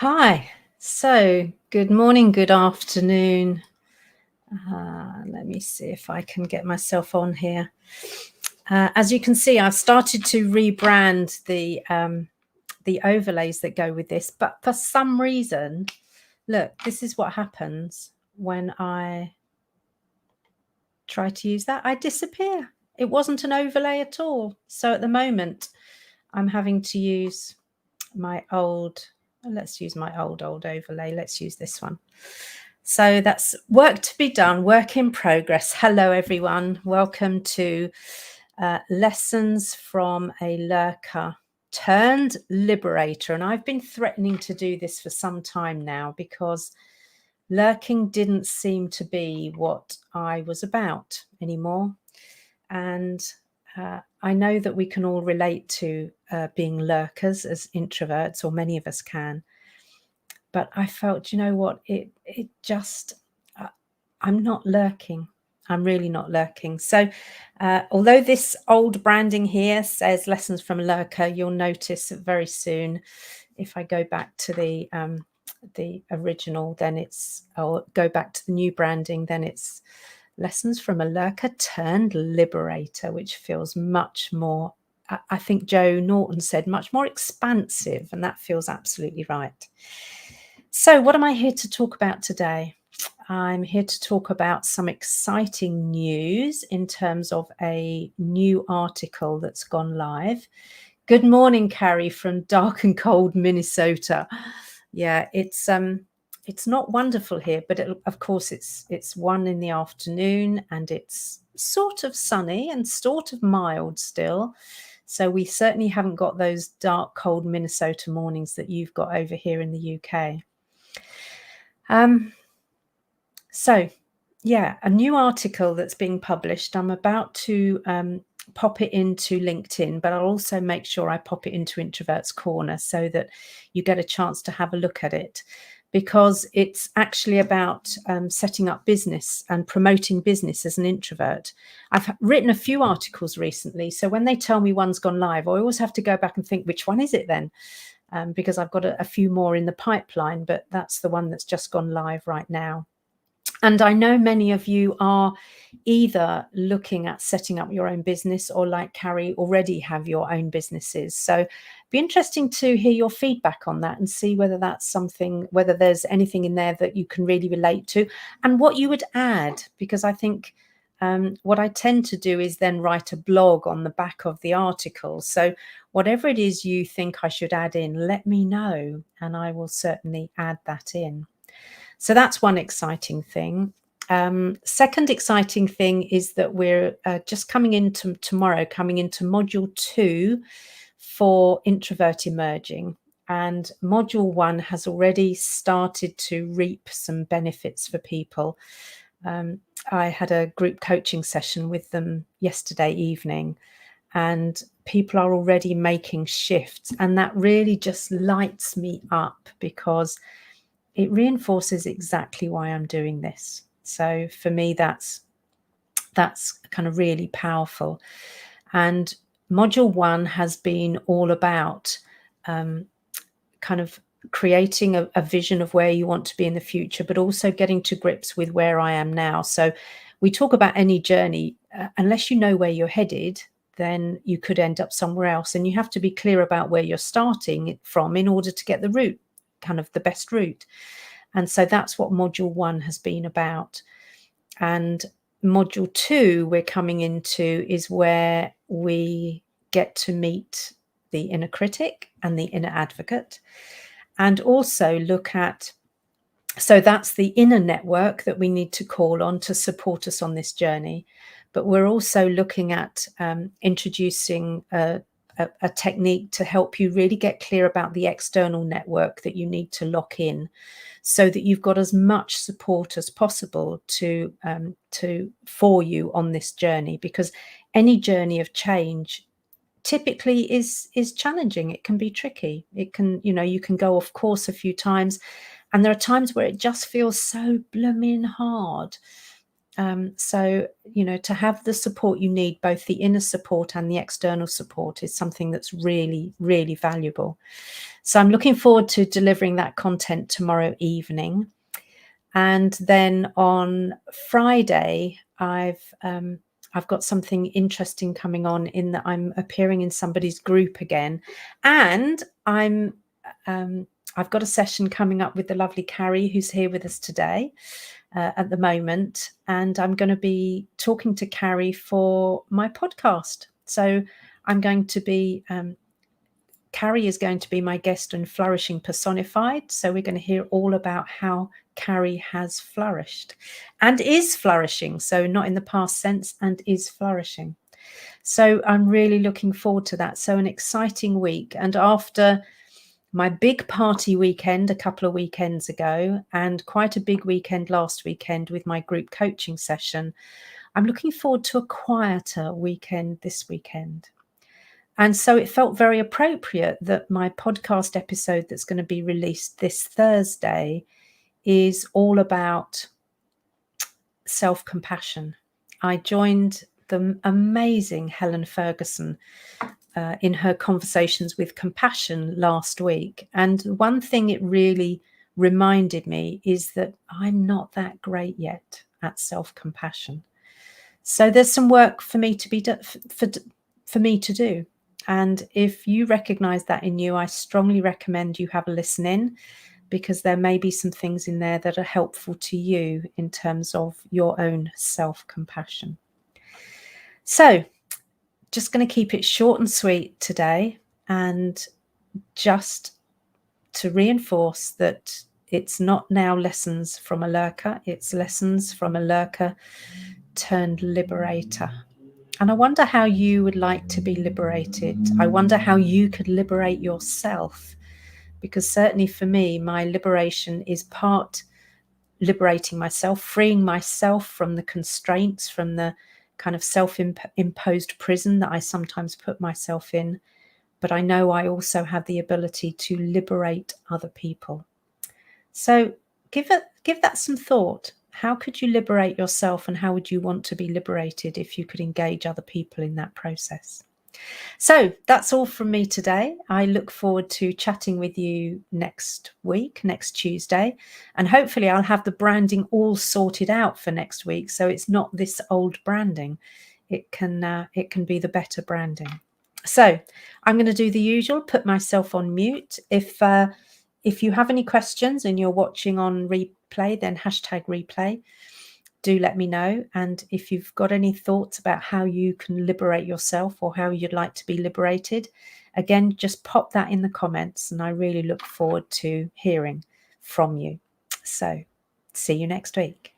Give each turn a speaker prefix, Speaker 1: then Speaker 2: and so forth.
Speaker 1: Hi. So, good morning, good afternoon. Let me see if I can get myself on here. As you can see, I've started to rebrand the overlays that go with this, but for some reason, look, this is what happens when I try to use that. I disappear. It wasn't an overlay at all. So at the moment, I'm having to use my old. Let's use my old overlay. Let's use this one. So that's work to be done, work in progress. Hello, everyone. Welcome to Lessons from a Lurker turned Liberator. And I've been threatening to do this for some time now because lurking didn't seem to be what I was about anymore. And I know that we can all relate to being lurkers as introverts, or many of us can. But I felt, you know what, it just, I'm not lurking. I'm really not lurking. So although this old branding here says Lessons from a Lurker, you'll notice very soon, if I go back to the original, then it's, or go back to the new branding, then it's Lessons from a Lurker turned Liberator, which feels much more, I think Joe Norton said, much more expansive, and that feels absolutely right. So what am I here to talk about today? I'm here to talk about some exciting news in terms of a new article that's gone live. Good morning, Carrie, from dark and cold Minnesota. Yeah, it's not wonderful here, but of course it's 1 in the afternoon and it's sort of sunny and sort of mild still. So we certainly haven't got those dark, cold Minnesota mornings that you've got over here in the UK. So yeah, a new article that's being published. I'm about to pop it into LinkedIn, but I'll also make sure I pop it into Introvert's Corner so that you get a chance to have a look at it, because it's actually about setting up business and promoting business as an introvert. I've written a few articles recently, so when they tell me one's gone live, I always have to go back and think, which one is it then? Because I've got a few more in the pipeline, but that's the one that's just gone live right now. And I know many of you are either looking at setting up your own business or, like Carrie, already have your own businesses. So it'd be interesting to hear your feedback on that and see whether that's something, whether there's anything in there that you can really relate to and what you would add, because I think what I tend to do is then write a blog on the back of the article. So whatever it is you think I should add in, let me know, and I will certainly add that in. So that's one exciting thing. Second exciting thing is that we're just coming into tomorrow, coming into module 2 for introvert emerging. And module 1 has already started to reap some benefits for people. I had a group coaching session with them yesterday evening, and people are already making shifts. And that really just lights me up because it reinforces exactly why I'm doing this. So for me, that's kind of really powerful. And module 1 has been all about kind of creating a vision of where you want to be in the future, but also getting to grips with where I am now. So we talk about any journey, unless you know where you're headed, then you could end up somewhere else. And you have to be clear about where you're starting from in order to get the route, kind of the best route. And so that's what module 1 has been about. And module 2 we're coming into is where we get to meet the inner critic and the inner advocate, and also look at, so that's the inner network that we need to call on to support us on this journey. But we're also looking at introducing a technique to help you really get clear about the external network that you need to lock in, so that you've got as much support as possible for you on this journey. Because any journey of change typically is challenging. It can be tricky. It can, you can go off course a few times, and there are times where it just feels so blooming hard. So, to have the support you need, both the inner support and the external support, is something that's really, really valuable. So I'm looking forward to delivering that content tomorrow evening. And then on Friday, I've got something interesting coming on, in that I'm appearing in somebody's group again, and I've got a session coming up with the lovely Carrie, who's here with us today at the moment, and I'm going to be talking to Carrie for my podcast. So I'm going to be Carrie is going to be my guest on Flourishing Personified. So we're going to hear all about how Carrie has flourished and is flourishing. So not in the past sense, and is flourishing. So I'm really looking forward to that. So an exciting week. And after my big party weekend a couple of weekends ago, and quite a big weekend last weekend with my group coaching session, I'm looking forward to a quieter weekend this weekend. And so it felt very appropriate that my podcast episode that's going to be released this Thursday is all about self-compassion. I joined the amazing Helen Ferguson in her conversations with compassion last week. And one thing it really reminded me is that I'm not that great yet at self-compassion. So there's some work for me to be for me to do. And if you recognize that in you, I strongly recommend you have a listen in, because there may be some things in there that are helpful to you in terms of your own self-compassion. So just going to keep it short and sweet today, and just to reinforce that it's not now lessons from a lurker, it's lessons from a lurker turned liberator. And I wonder how you would like to be liberated. I wonder how you could liberate yourself, because certainly for me, my liberation is part liberating myself, freeing myself from the constraints, from the kind of self-imposed prison that I sometimes put myself in. But I know I also have the ability to liberate other people. So give that some thought. How could you liberate yourself, and how would you want to be liberated if you could engage other people in that process? So that's all from me today. I look forward to chatting with you next week, next Tuesday, and hopefully I'll have the branding all sorted out for next week, so it's not this old branding. It can be the better branding. So I'm going to do the usual, put myself on mute. If you have any questions and you're watching on replay, then #replay. Do let me know. And if you've got any thoughts about how you can liberate yourself, or how you'd like to be liberated, again, just pop that in the comments, and I really look forward to hearing from you. So see you next week.